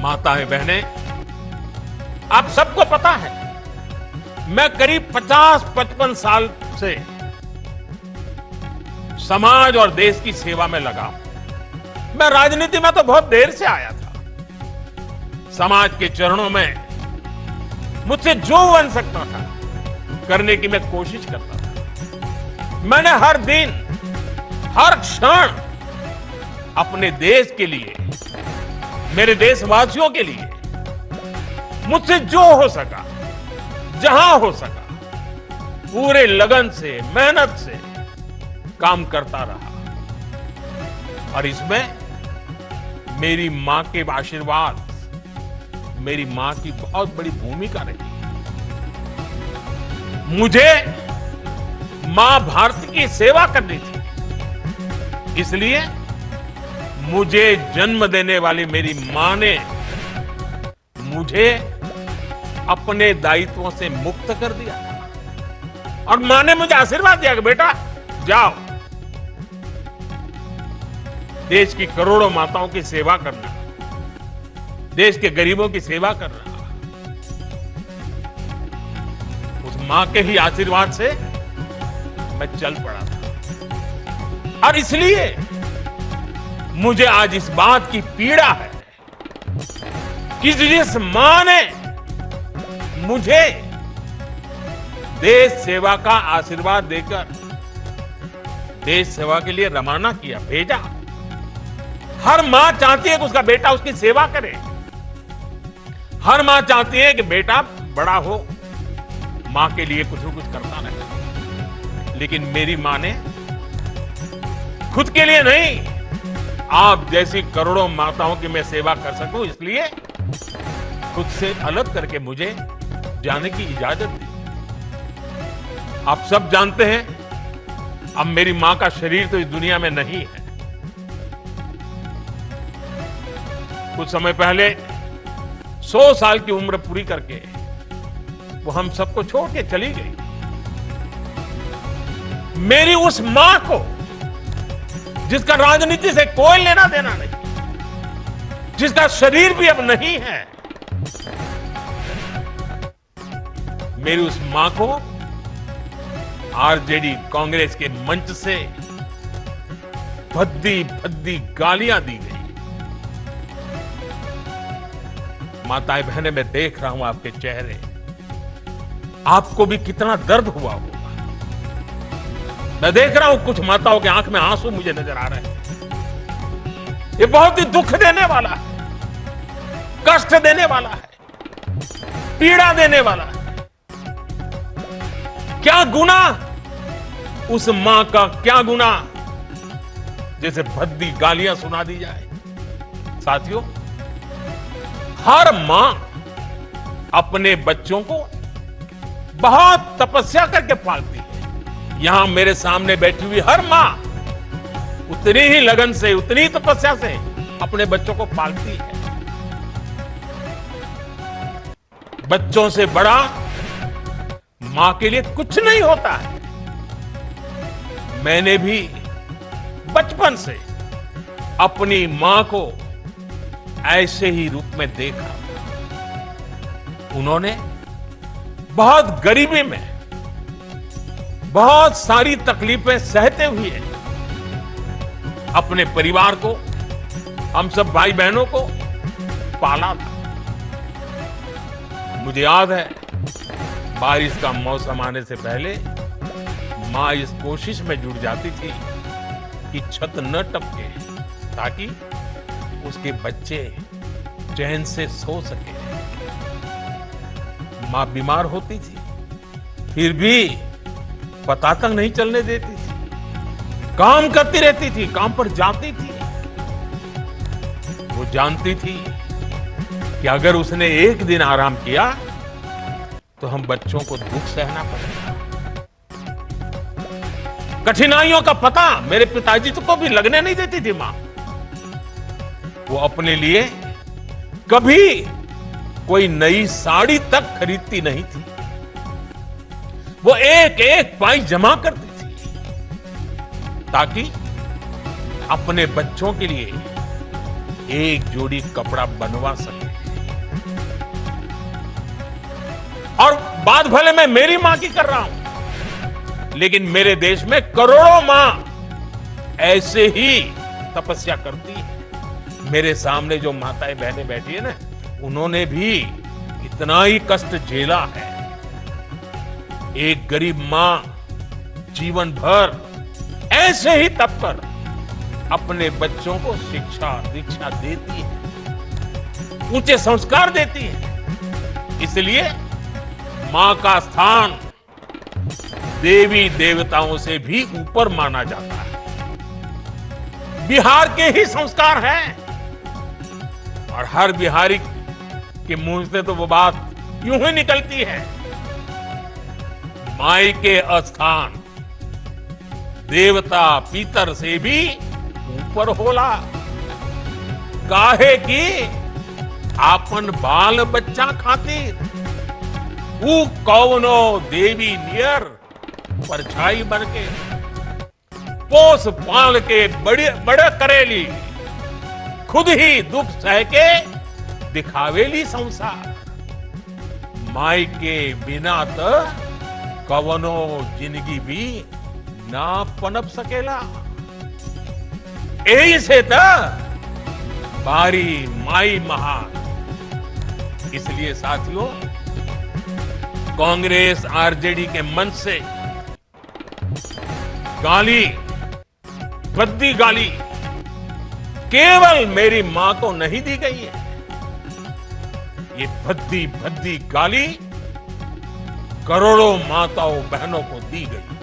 माताएं बहनें, आप सबको पता है मैं करीब 50-55 साल से समाज और देश की सेवा में लगा हूं। मैं राजनीति में तो बहुत देर से आया था। समाज के चरणों में मुझसे जो बन सकता था करने की मैं कोशिश करता था। मैंने हर दिन हर क्षण अपने देश के लिए, मेरे देशवासियों के लिए मुझसे जो हो सका, जहां हो सका, पूरे लगन से, मेहनत से काम करता रहा। और इसमें मेरी मां के आशीर्वाद, मेरी मां की बहुत बड़ी भूमिका रही। मुझे मां भारती की सेवा करनी थी, इसलिए मुझे जन्म देने वाली मेरी मां ने मुझे अपने दायित्वों से मुक्त कर दिया और मां ने मुझे आशीर्वाद दिया कि बेटा जाओ, देश की करोड़ों माताओं की सेवा करना, देश के गरीबों की सेवा करना। उस मां के ही आशीर्वाद से मैं चल पड़ा था। और इसलिए मुझे आज इस बात की पीड़ा है कि जिस मां ने मुझे देश सेवा का आशीर्वाद देकर देश सेवा के लिए रवाना किया, भेजा। हर मां चाहती है कि उसका बेटा उसकी सेवा करे। हर मां चाहती है कि बेटा बड़ा हो, मां के लिए कुछ न कुछ करता रहे। लेकिन मेरी मां ने खुद के लिए नहीं, आप जैसी करोड़ों माताओं की मैं सेवा कर सकूं, इसलिए खुद से अलग करके मुझे जाने की इजाजत दी। आप सब जानते हैं, अब मेरी मां का शरीर तो इस दुनिया में नहीं है। कुछ समय पहले 100 साल की उम्र पूरी करके वो हम सबको छोड़ के चली गई। मेरी उस मां को, जिसका राजनीति से कोई लेना देना नहीं, जिसका शरीर भी अब नहीं है, मेरी उस मां को आरजेडी कांग्रेस के मंच से भद्दी भद्दी गालियां दी गई। माताएं बहनें, मैं देख रहा हूं आपके चेहरे, आपको भी कितना दर्द हुआ होगा। मैं देख रहा हूं कुछ माताओं के आंख में आंसू मुझे नजर आ रहे हैं। ये बहुत ही दुख देने वाला है, कष्ट देने वाला है, पीड़ा देने वाला है। क्या गुना उस मां का, क्या गुना जैसे भद्दी गालियां सुना दी जाए। साथियों, हर मां अपने बच्चों को बहुत तपस्या करके पालती है। यहां मेरे सामने बैठी हुई हर मां उतनी ही लगन से, उतनी तपस्या से अपने बच्चों को पालती है। बच्चों से बड़ा मां के लिए कुछ नहीं होता है। मैंने भी बचपन से अपनी मां को ऐसे ही रूप में देखा। उन्होंने बहुत गरीबी में बहुत सारी तकलीफें सहते हुए अपने परिवार को, हम सब भाई बहनों को पाला था। मुझे याद है, बारिश का मौसम आने से पहले मां इस कोशिश में जुट जाती थी कि छत न टपके, ताकि उसके बच्चे चैन से सो सके। मां बीमार होती थी, फिर भी पता तक नहीं चलने देती थी। काम करती रहती थी, काम पर जाती थी। वो जानती थी कि अगर उसने एक दिन आराम किया तो हम बच्चों को दुख सहना पड़ेगा। कठिनाइयों का पता मेरे पिताजी को भी लगने नहीं देती थी मां। वो अपने लिए कभी कोई नई साड़ी तक खरीदती नहीं थी। वो एक एक पाई जमा करती थी ताकि अपने बच्चों के लिए एक जोड़ी कपड़ा बनवा सके। और बात भले मैं मेरी मां की कर रहा हूं, लेकिन मेरे देश में करोड़ों मां ऐसे ही तपस्या करती है। मेरे सामने जो माताएं बहनें बैठी है ना, उन्होंने भी इतना ही कष्ट झेला है। एक गरीब मां जीवन भर ऐसे ही तप कर अपने बच्चों को शिक्षा दीक्षा देती है, ऊंचे संस्कार देती है। इसलिए मां का स्थान देवी देवताओं से भी ऊपर माना जाता है। बिहार के ही संस्कार हैं और हर बिहारी के मुंह से तो वो बात यूं ही निकलती है, माई के स्थान देवता पितर से भी ऊपर होला। काहे की आपन बाल बच्चा खातिर ऊ कौनो देवी नियर परछाई बन के पोस पाल के बड़े बड़े करेली, खुद ही दुख सह के दिखावेली संसार। माई के बिना तो कवनो जिंदगी भी ना पनप सकेला। यही से तो बारी माई महान। इसलिए साथियों, कांग्रेस आरजेडी के मंच से गाली, भद्दी गाली केवल मेरी मां को नहीं दी गई है, ये भद्दी भद्दी गाली करोड़ों माताओं बहनों को दी गई।